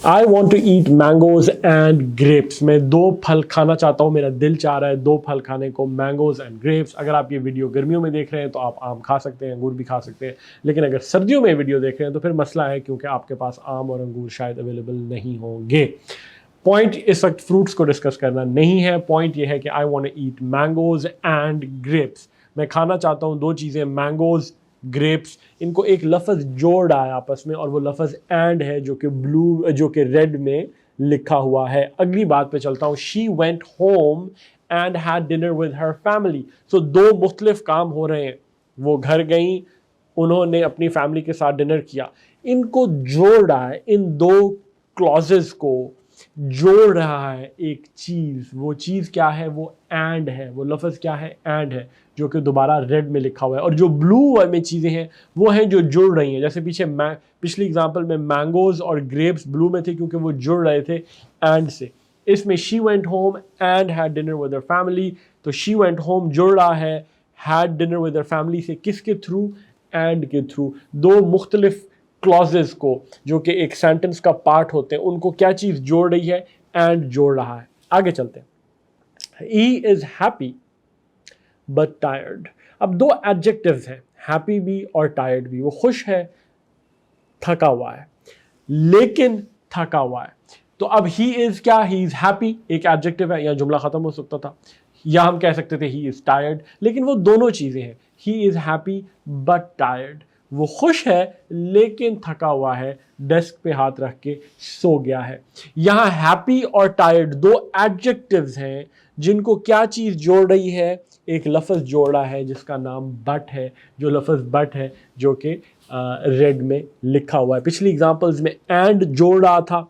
I want to eat mangoes and grapes, मैं 2 फल खाना चाहता हूँ, मेरा दिल चाह रहा है 2 फल खाने को, मैंगोज एंड ग्रेप्स। अगर आप ये वीडियो गर्मियों में देख रहे हैं तो आप आम खा सकते हैं, अंगूर भी खा सकते हैं, लेकिन अगर सर्दियों में वीडियो देख रहे हैं तो फिर मसला है, क्योंकि आपके पास आम और अंगूर शायद अवेलेबल नहीं होंगे। पॉइंट इस वक्त फ्रूट्स को डिस्कस करना नहीं है, पॉइंट ये है कि I want to eat mangoes and grapes, मैं खाना चाहता हूँ 2 चीज़ें, मैंगोज ग्रेप्स। इनको एक लफ्ज़ जोड़ रहा है आपस में और वो लफ्ज़ एंड है जो कि रेड में लिखा हुआ है। अगली बात पे चलता हूँ। She went home and had dinner with her family. So 2 मुख्तलिफ काम हो रहे हैं, वो घर गई, उन्होंने अपनी फैमिली के साथ डिनर किया। इनको जोड़ रहा है, इन 2 क्लॉजेस को जोड़ रहा है एक चीज़। वो चीज़ क्या है? वो एंड है। वो लफ्ज़ क्या है? एंड है, जो कि दोबारा रेड में लिखा हुआ है। और जो ब्लू में चीज़ें हैं वो हैं जो जुड़ रही हैं। जैसे पिछली एग्जांपल में मैंगोज और ग्रेप्स ब्लू में थे क्योंकि वो जुड़ रहे थे एंड से। इसमें she went home and had dinner with her family, तो शी वेंट होम जुड़ रहा है had dinner with her family से, किसके थ्रू? एंड के थ्रू। 2 मुख्तलिफ क्लॉजेस को जो कि एक सेंटेंस का पार्ट होते हैं, उनको क्या चीज़ जोड़ रही है? एंड जोड़ रहा है। आगे चलते हैं। ही इज़ हैप्पी बट टायर्ड। अब 2 एडजेक्टिव्स हैं, हैप्पी भी और टायर्ड भी। वो खुश है, थका हुआ है, लेकिन थका हुआ है। तो अब ही इज़ क्या? ही इज़ हैप्पी एक एडजेक्टिव है, या जुमला ख़त्म हो सकता था, या हम कह सकते थे ही इज़ टायर्ड, लेकिन वो दोनों चीज़ें हैं। ही इज़ हैप्पी बट टायर्ड, वो खुश है लेकिन थका हुआ है, डेस्क पे हाथ रख के सो गया है। यहाँ हैप्पी और टायर्ड 2 एडजेक्टिव्स हैं जिनको क्या चीज़ जोड़ रही है? एक लफ्ज़ जोड़ा है जिसका नाम बट है, जो लफ्ज़ बट है जो कि रेड में लिखा हुआ है। पिछली एग्जांपल्स में एंड जोड़ रहा था।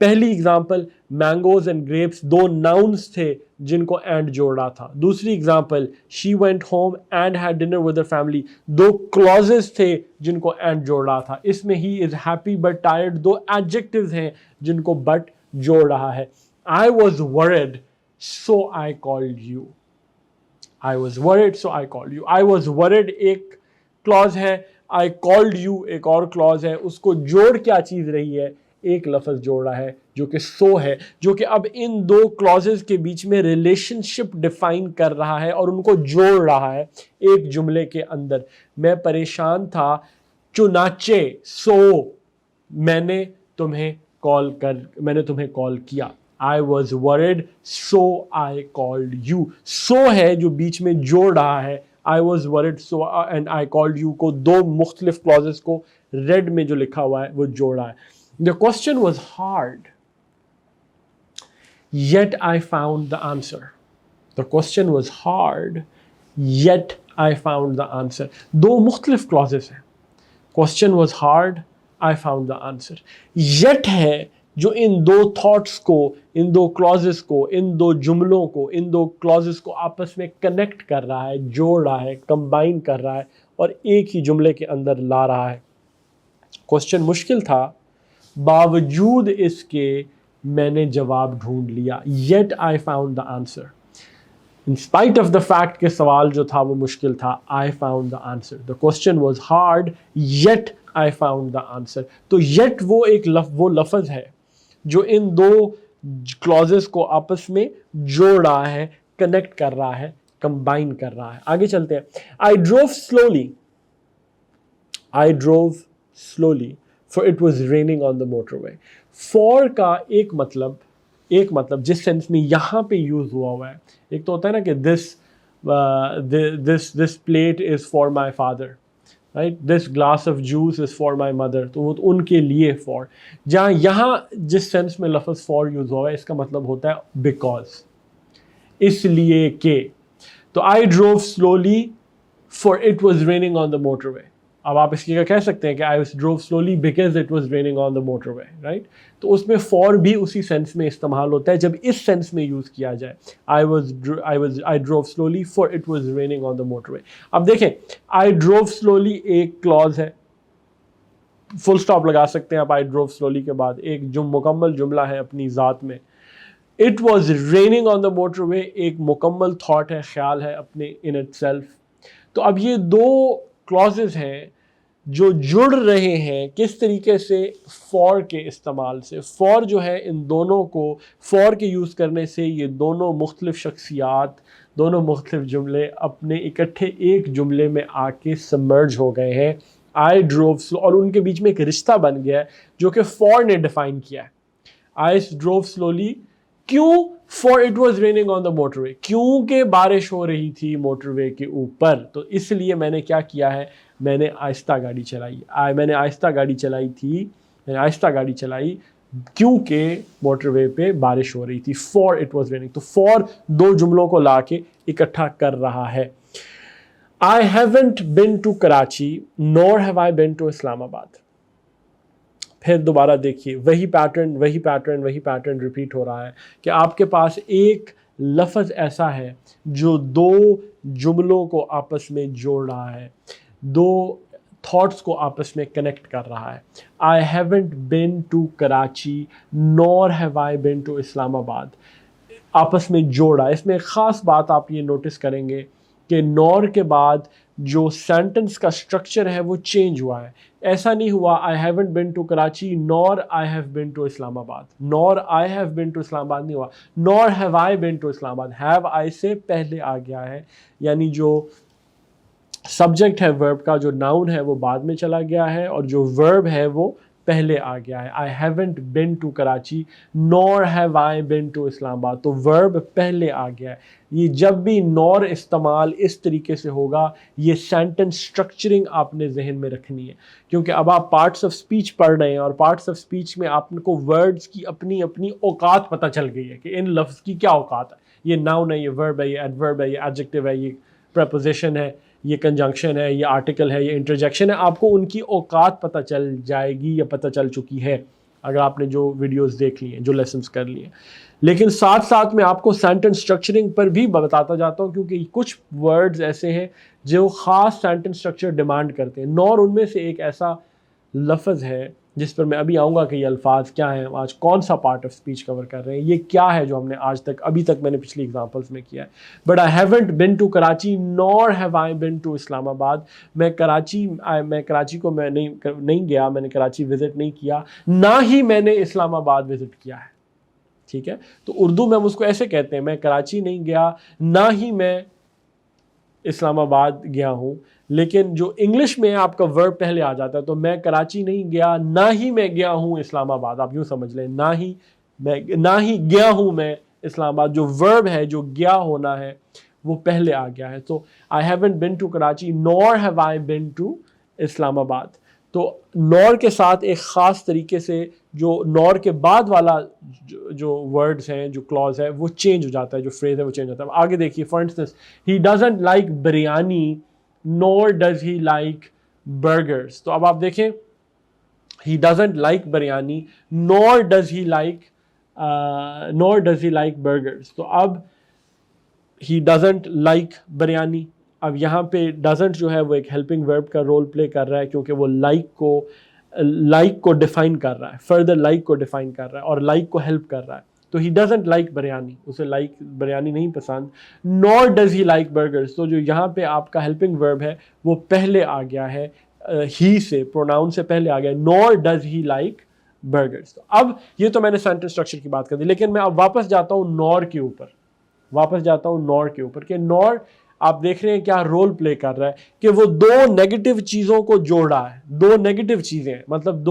पहली example mangoes and grapes 2 nouns थे जिनको एंड जोड़ रहा था। दूसरी example she went home and had dinner with her family, 2 clauses थे जिनको एंड जोड़ रहा था। इसमें he is happy but tired 2 adjectives हैं जिनको बट जोड़ रहा है। I was worried so I called you. I was worried so I called you. I was worried एक क्लॉज है, I called you एक और क्लॉज है। उसको जोड़ क्या चीज़ रही है? एक लफ्ज़ जोड़ रहा है जो कि सो है, जो कि अब इन 2 क्लॉजेस के बीच में रिलेशनशिप डिफाइन कर रहा है और उनको जोड़ रहा है एक जुमले के अंदर। मैं परेशान था चुनाचे सो मैंने तुम्हें कॉल किया। I was worried so I called you. So है जो बीच में जोड़ रहा है, I was worried so and I called you को 2 मुख्तलिफ क्लॉजेस को रेड में जो लिखा हुआ है वो जोड़ रहा है। The question was hard, yet I found the answer. The question was hard, yet I found the answer. 2 मुख्तलिफ क्लॉजेस हैं। Question was hard, I found the answer. Yet है जो इन 2 थॉट्स को, इन 2 क्लॉजेस को, इन 2 जुमलों को, इन 2 क्लॉजेस को आपस में कनेक्ट कर रहा है, जोड़ रहा है, कंबाइन कर रहा है और एक ही जुमले के अंदर ला रहा है। क्वेश्चन मुश्किल था, बावजूद इसके मैंने जवाब ढूंढ लिया। Yet I found the answer. In spite of the fact कि सवाल जो था वो मुश्किल था, I found the answer. The question was hard, yet I found the answer. तो yet वो एक वो लफ्ज़ है जो इन 2 क्लॉजेस को आपस में जोड़ रहा है, कनेक्ट कर रहा है, कंबाइन कर रहा है। आगे चलते हैं। I drove slowly for it was raining on the motorway. For का एक मतलब जिस सेंस में यहाँ पे यूज हुआ है, एक तो होता है ना कि this plate is for my father, right? This glass of juice is for my mother. तो वो उनके लिए for, जहाँ यहाँ जिस सेंस में लफ्ज़ for यूज हुआ है इसका मतलब होता है because, इसलिए के। तो I drove slowly for it was raining on the motorway. अब आप इसकी क्या कह सकते हैं कि I drove slowly because it was raining on the motorway, right? तो उसमें for भी उसी सेंस में इस्तेमाल होता है जब इस सेंस में यूज़ किया जाए। I drove slowly for it was raining on the motorway. अब देखें, I drove slowly एक क्लॉज है, फुल स्टॉप लगा सकते हैं आप I drove slowly के बाद, एक जो मुकम्मल जुमला है अपनी ज़ात में। It was raining on the motorway एक मुकम्मल थॉट है, ख्याल है अपने in itself। तो अब ये 2 क्लॉजेस हैं जो जुड़ रहे हैं किस तरीके से फॉर के इस्तेमाल से। फॉर जो है इन दोनों को फॉर के यूज़ करने से ये दोनों मुख्तलिफ शख्सियात, दोनों मुख्तलिफ जुमले अपने इकट्ठे एक जुमले में आके सबमर्ज हो गए हैं। आई ड्रोव स्लो, और उनके बीच में एक रिश्ता बन गया है जो कि फॉर ने डिफाइन किया है। आई ड्रोव स्लोली, क्यों? For it was raining on the motorway, क्योंकि बारिश हो रही थी मोटरवे के ऊपर, तो इसलिए मैंने क्या किया है, मैंने आहिस्ता गाड़ी चलाई। मैंने आहिस्ता गाड़ी चलाई थी, मैंने आहिस्ता गाड़ी चलाई क्योंकि मोटरवे पे बारिश हो रही थी। फॉर इट वॉज रेनिंग, तो फॉर दो जुमलों को ला के इकट्ठा कर रहा है। I haven't been to Karachi nor have I been to Islamabad. फिर दोबारा देखिए वही पैटर्न रिपीट हो रहा है कि आपके पास एक लफ्ज़ ऐसा है जो दो जुमलों को आपस में जोड़ रहा है, दो थॉट्स को आपस में कनेक्ट कर रहा है। I haven't been to Karachi nor have I been to Islamabad, आपस में जोड़ा। इसमें एक ख़ास बात आप ये नोटिस करेंगे कि नॉर के बाद जो सेंटेंस का स्ट्रक्चर है वो चेंज हुआ है। ऐसा नहीं हुआ I haven't been to Karachi nor I have been to Islamabad, nor I have been to Islamabad नहीं हुआ, nor have I been to Islamabad. Have I से पहले आ गया है, यानी जो सब्जेक्ट है वर्ब का, जो नाउन है वो बाद में चला गया है और जो वर्ब है वो पहले आ गया है। I haven't been to Karachi nor have I been to Islamabad, तो वर्ब पहले आ गया है। ये जब भी नॉर इस्तेमाल इस तरीके से होगा, ये सेंटेंस स्ट्रक्चरिंग आपने जहन में रखनी है, क्योंकि अब आप पार्ट्स ऑफ स्पीच पढ़ रहे हैं और पार्ट्स ऑफ स्पीच में आपको वर्ड्स की अपनी अपनी औकात पता चल गई है कि इन लफ्ज़ की क्या औकात है। ये नाउन है, ये वर्ब है, ये एडवर्ब है, ये एडजेक्टिव है, ये प्रपोजिशन है, ये कंजंक्शन है, ये आर्टिकल है, ये इंटरजेक्शन है। आपको उनकी औकात पता चल जाएगी या पता चल चुकी है अगर आपने जो वीडियोस देख लिए, जो लेसन्स कर लिए। लेकिन साथ साथ में आपको सेंटेंस स्ट्रक्चरिंग पर भी बताता जाता हूँ, क्योंकि कुछ वर्ड्स ऐसे हैं जो ख़ास सेंटेंस स्ट्रक्चर डिमांड करते हैं। नॉर उनमें से एक ऐसा लफ्ज़ है जिस पर मैं अभी आऊँगा कि ये अल्फाज क्या हैं, आज कौन सा पार्ट ऑफ स्पीच कवर कर रहे हैं, ये क्या है जो हमने आज तक अभी तक मैंने पिछली एग्जांपल्स में किया है। But I haven't been to Karachi nor have I been to Islamabad. मैं कराची को मैं नहीं गया, मैंने कराची विज़िट नहीं किया, ना ही मैंने इस्लामाबाद विज़िट किया है। ठीक है, तो उर्दू में हम उसको ऐसे कहते हैं, मैं कराची नहीं गया, ना ही मैं इस्लामाबाद गया हूँ। लेकिन जो इंग्लिश में आपका वर्ब पहले आ जाता है, तो मैं कराची नहीं गया, ना ही मैं गया हूँ इस्लामाबाद। आप यूँ समझ लें, ना ही गया हूँ मैं इस्लामाबाद। जो वर्ब है, जो गया होना है, वो पहले आ गया है। तो I haven't been to Karachi nor have I been to Islamabad. तो नॉर के साथ एक ख़ास तरीके से जो नॉर के बाद वाला जो वर्ड्स हैं, जो क्लॉज है, वो चेंज हो जाता है, जो फ्रेज है वो चेंज होता है। आगे देखिए, for instance, he doesn't like biryani nor does he like burgers. तो अब आप देखें, ही doesn't like biryani nor does he like burgers. तो अब ही डजंट लाइक बिरयानी, अब यहाँ पे डजंट जो है वो एक हेल्पिंग वर्ब का रोल प्ले कर रहा है, क्योंकि वो लाइक को डिफाइन कर रहा है, फर्दर लाइक को डिफाइन कर रहा है और लाइक को हेल्प कर रहा है। तो ही डजंट लाइक बिरयानी, उसे बिरयानी नहीं पसंद। Nor does he like burgers, तो जो यहाँ पे आपका हेल्पिंग वर्ब है वो पहले आ गया है, ही से, प्रोनाउन से पहले आ गया, nor does he like burgers. तो अब ये तो मैंने सेंटेंस स्ट्रक्चर की बात कर दी, लेकिन मैं अब वापस जाता हूँ नॉर के ऊपर, कि नॉर आप देख रहे हैं क्या रोल प्ले कर रहा है, कि वो दो नेगेटिव चीज़ों को जोड़ रहा है। दो नेगेटिव चीज़ें, मतलब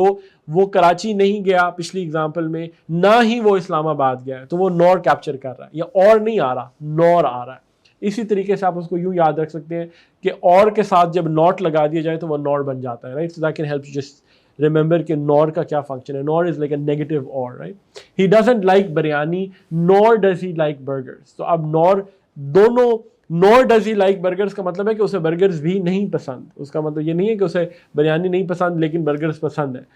वो कराची नहीं गया पिछली एग्जांपल में, ना ही वो इस्लामाबाद गया है, तो वो नॉर कैप्चर कर रहा है, या और नहीं आ रहा, नॉर आ रहा है। इसी तरीके से आप उसको यूँ याद रख सकते हैं कि और के साथ जब नॉट लगा दिया जाए तो वो नॉर बन जाता है, right. So that can help you just remember कि नॉर का क्या फंक्शन है। NOR is like a negative OR, right. He doesn't like biryani nor does he like burgers. तो अब nor does he like burgers का मतलब है कि उसे बर्गर्स भी नहीं पसंद। उसका मतलब ये नहीं है कि उसे बिरयानी नहीं पसंद लेकिन बर्गर्स पसंद है।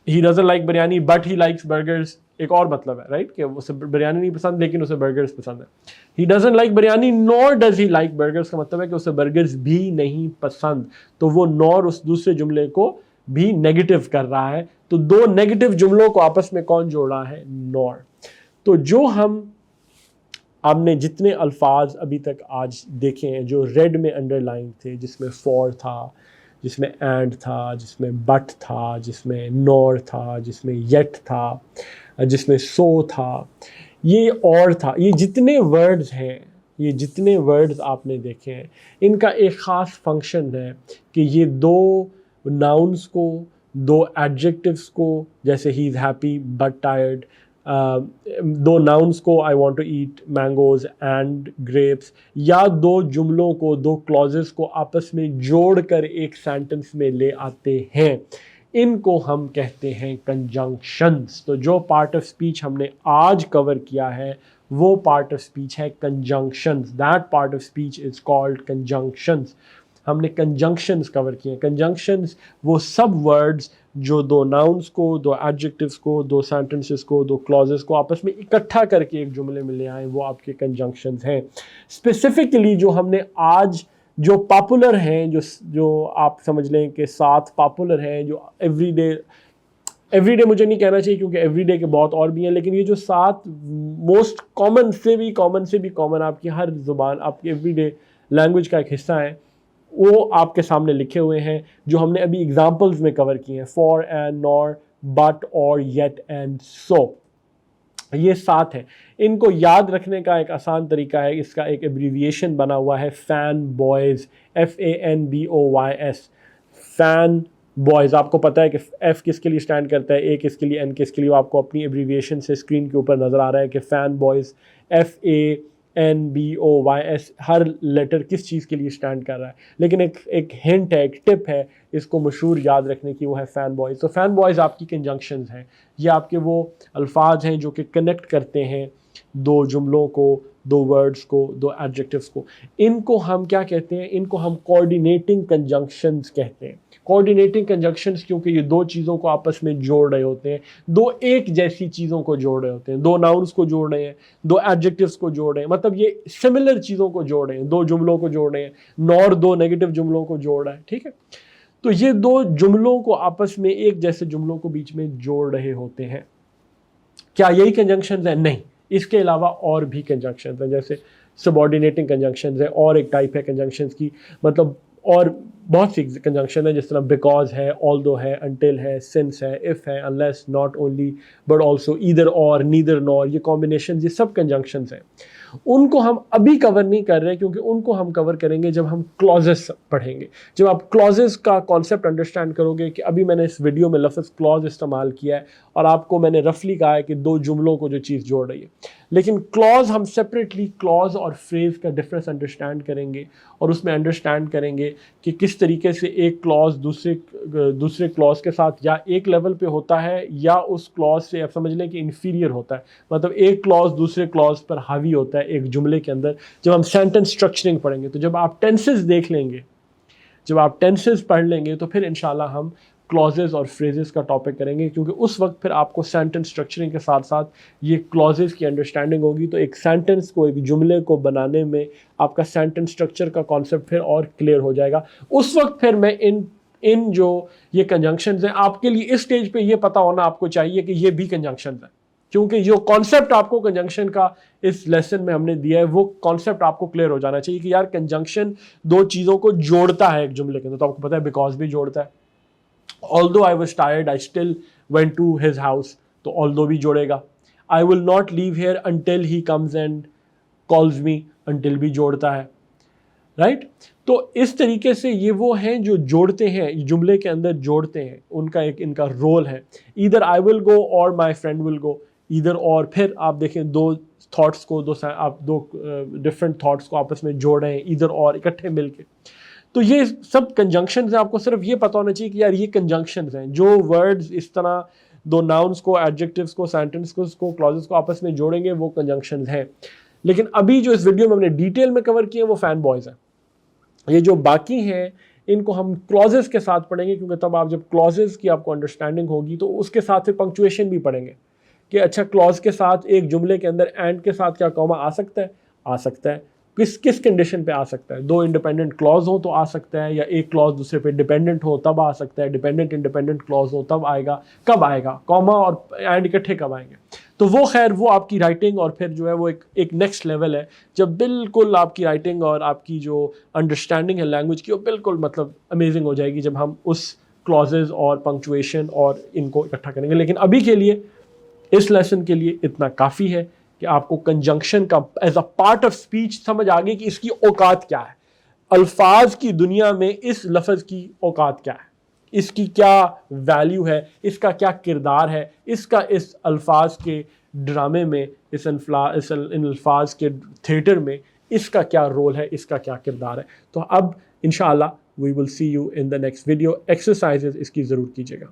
ही doesn't like biryani but he likes burgers, एक और मतलब है, राइट, कि उसे बिरयानी नहीं पसंद लेकिन उसे बर्गर्स पसंद है। ही doesn't like biryani nor does he like burgers का मतलब है कि उसे बर्गर्स भी नहीं पसंद। तो वो नॉर उस दूसरे जुमले को भी नेगेटिव कर रहा है। तो दो नेगेटिव जुमलों को आपस में कौन जोड़ रहा है? नॉर। तो जो हमने जितने अल्फाज अभी तक आज देखे हैं जो रेड में अंडरलाइन थे, जिसमें फॉर था, जिसमें एंड था, जिसमें बट था, जिसमें नॉर था, जिसमें येट था, जिसमें सो था, ये और था। ये जितने वर्ड्स हैं, ये जितने वर्ड्स आपने देखे हैं, इनका एक ख़ास फंक्शन है कि ये दो नाउन्स को, दो एडजेक्टिव्स को, जैसे he is happy but tired, दो नाउन्स को I want to eat mangoes and grapes, या दो जुमलों को, दो क्लॉजेस को आपस में जोड़कर एक सेंटेंस में ले आते हैं, इनको हम कहते हैं कंजंक्शंस। तो जो पार्ट ऑफ स्पीच हमने आज कवर किया है वो पार्ट ऑफ स्पीच है conjunctions. That part of speech is called conjunctions. हमने कंजंक्शंस कवर किए हैं। कंजंक्शंस वो सब वर्ड्स जो दो नाउन्स को, दो एडजेक्टिव्स को, दो सेंटेंसेस को, दो क्लॉजेस को आपस में इकट्ठा करके एक जुमले में ले आए, वो आपके कंजंक्शंस हैं। स्पेसिफिकली जो हमने आज जो पॉपुलर हैं, जो आप समझ लें कि 7 पॉपुलर हैं, जो एवरीडे मुझे नहीं कहना चाहिए क्योंकि एवरीडे के बहुत और भी हैं, लेकिन ये जो 7 मोस्ट कॉमन से भी कॉमन आपकी हर ज़ुबान, आपकी एवरीडे लैंग्वेज का एक हिस्सा है, वो आपके सामने लिखे हुए हैं, जो हमने अभी एग्जांपल्स में कवर किए हैं। फॉर एंड, नॉर, बट, और, येट एंड सो, ये 7 हैं। इनको याद रखने का एक आसान तरीका है, इसका एक एब्रीविएशन बना हुआ है fan boys, FANBOYS, fan boys. आपको पता है कि F किसके लिए स्टैंड करता है, A किसके लिए, N किसके लिए, आपको अपनी एब्रीविएशन से स्क्रीन के ऊपर नज़र आ रहा है कि फैन बॉयज़ FANBOYS हर लेटर किस चीज़ के लिए स्टैंड कर रहा है। लेकिन एक हिंट है, एक टिप है इसको मशहूर याद रखने की, वो है फैन बॉयज़। तो फैन बॉयज़ आपकी कंजंक्शंस हैं, ये आपके वो अल्फाज हैं जो कि कनेक्ट करते हैं दो जुमलों को, दो वर्ड्स को, दो एडजेक्टिव्स को। इनको हम क्या कहते हैं? इनको हम कोऑर्डिनेटिंग कंजंक्शंस कहते हैं। कोऑर्डिनेटिंग कंजंक्शंस क्योंकि ये दो चीज़ों को आपस में जोड़ रहे होते हैं, दो एक जैसी चीज़ों को जोड़ रहे होते हैं, दो नाउन्स को जोड़ रहे हैं, दो एडजेक्टिव्स को जोड़ रहे हैं, मतलब ये सिमिलर चीज़ों को जोड़ रहे हैं, दो जुमलों को जोड़ रहे हैं, नॉर दो नेगेटिव जुमलों को जोड़ रहा है, ठीक है। तो ये दो जुमलों को आपस में, एक जैसे जुमलों को बीच में जोड़ रहे होते हैं। क्या यही कंजंक्शंस है? नहीं, इसके अलावा और भी कंजंक्शंस हैं, जैसे सबऑर्डिनेटिंग कंजंक्शंस है, और एक टाइप है कंजंक्शंस की, मतलब और बहुत सी कंजंक्शन है, जिस तरह बिकॉज है, ऑल्दो है, अनटिल है, सिंस है, इफ़ है, unless, not only, but also, either और, नीदर नॉर, ये कॉम्बिनेशन, ये सब कंजंक्शंस हैं। उनको हम अभी कवर नहीं कर रहे क्योंकि उनको हम कवर करेंगे जब हम क्लॉजेस पढ़ेंगे। जब आप क्लॉजेस का कॉन्सेप्ट अंडरस्टैंड करोगे कि अभी मैंने इस वीडियो में लफ्ज़ क्लॉज इस्तेमाल किया है और आपको मैंने रफली कहा है कि दो जुमलों को जो चीज़ जोड़ रही है, लेकिन क्लॉज हम सेपरेटली क्लॉज और फ्रेज़ का डिफरेंस अंडरस्टैंड करेंगे और उसमें अंडरस्टैंड करेंगे कि किस तरीके से एक क्लॉज दूसरे क्लॉज के साथ या एक लेवल पे होता है या उस क्लॉज से आप समझ लें कि इन्फीरियर होता है, मतलब एक क्लॉज दूसरे क्लॉज पर हावी होता है एक जुमले के अंदर। जब हम सेंटेंस स्ट्रक्चरिंग पढ़ेंगे, तो जब आप टेंसेस देख लेंगे, जब आप टेंसेस पढ़ लेंगे, तो फिर इंशाल्लाह हम क्लॉजेस और फ्रेजेस का टॉपिक करेंगे, क्योंकि उस वक्त फिर आपको सेंटेंस स्ट्रक्चरिंग के साथ साथ ये क्लॉजेस की अंडरस्टैंडिंग होगी। तो एक सेंटेंस को, एक जुमले को बनाने में आपका सेंटेंस स्ट्रक्चर का कॉन्सेप्ट फिर और क्लियर हो जाएगा। उस वक्त फिर मैं इन जो ये कंजंक्शंस हैं, आपके लिए इस स्टेज पे ये पता होना आपको चाहिए कि ये भी कंजंक्शंस हैं, क्योंकि जो कॉन्सेप्ट आपको कंजंक्शन का इस लेसन में हमने दिया है, वो कॉन्सेप्ट आपको क्लियर हो जाना चाहिए कि यार कंजंक्शन दो चीज़ों को जोड़ता है एक जुमले के अंदर। तो आपको पता है बिकॉज भी जोड़ता है, although I was tired, I still went to his house, तो although भी जोड़ेगा। I will not leave here until he comes and calls me, until भी जोड़ता है, राइट? तो इस तरीके से ये वो हैं जो जोड़ते हैं, जुमले के अंदर जोड़ते हैं, उनका एक इनका रोल है। either I will go or my friend will go, either और। फिर आप देखें दो थॉट्स को, आप दो डिफरेंट थॉट्स को आपस में जोड़ रहे हैं, either और, इकट्ठे मिलके। तो ये सब कंजंक्शंस हैं। आपको सिर्फ ये पता होना चाहिए कि यार ये कंजंक्शंस हैं, जो वर्ड्स इस तरह दो नाउन्स को, एडजेक्टिव्स को, सेंटेंस को, क्लॉजेस को आपस में जोड़ेंगे, वो कंजंक्शंस हैं। लेकिन अभी जो इस वीडियो में हमने डिटेल में कवर किए हैं वो फैन बॉयज़ हैं। ये जो बाकी हैं इनको हम क्लॉजेस के साथ पढ़ेंगे, क्योंकि तब आप जब क्लॉजेस की आपको अंडरस्टैंडिंग होगी तो उसके साथ फिर पंक्चुएशन भी पढ़ेंगे कि अच्छा क्लॉज के साथ एक जुमले के अंदर एंड के साथ क्या कॉमा आ सकता है? आ सकता है। किस कंडीशन पे आ सकता है? दो इंडिपेंडेंट क्लॉज हो तो आ सकता है, या एक क्लॉज दूसरे पे डिपेंडेंट हो तब आ सकता है, डिपेंडेंट इंडिपेंडेंट क्लॉज हो तब आएगा। कब आएगा? कॉमा और एंड इकट्ठे कब आएंगे? تو وہ خیر وہ آپ کی رائٹنگ اور پھر جو ہے وہ ایک نیکسٹ لیول ہے جب بالکل آپ کی رائٹنگ اور آپ کی جو انڈرسٹینڈنگ ہے لینگویج کی وہ بالکل مطلب امیزنگ ہو جائے گی جب ہم اس کلازز اور پنکچویشن اور ان کو اکٹھا کریں گے. لیکن ابھی کے لیے اس لیسن کے لیے اتنا کافی ہے کہ آپ کو کنجنکشن کا as a part of speech سمجھ آ گئی کہ اس کی اوقات کیا ہے, الفاظ کی دنیا میں اس لفظ کی اوقات کیا ہے, اس کی کیا ویلیو ہے, اس کا کیا کردار ہے, اس کا اس الفاظ کے ڈرامے میں, ان الفاظ کے تھیٹر میں اس کا کیا رول ہے, اس کا کیا کردار ہے. تو اب انشاءاللہ we will see you in the next video. Exercises اس کی ضرور کیجیے گا.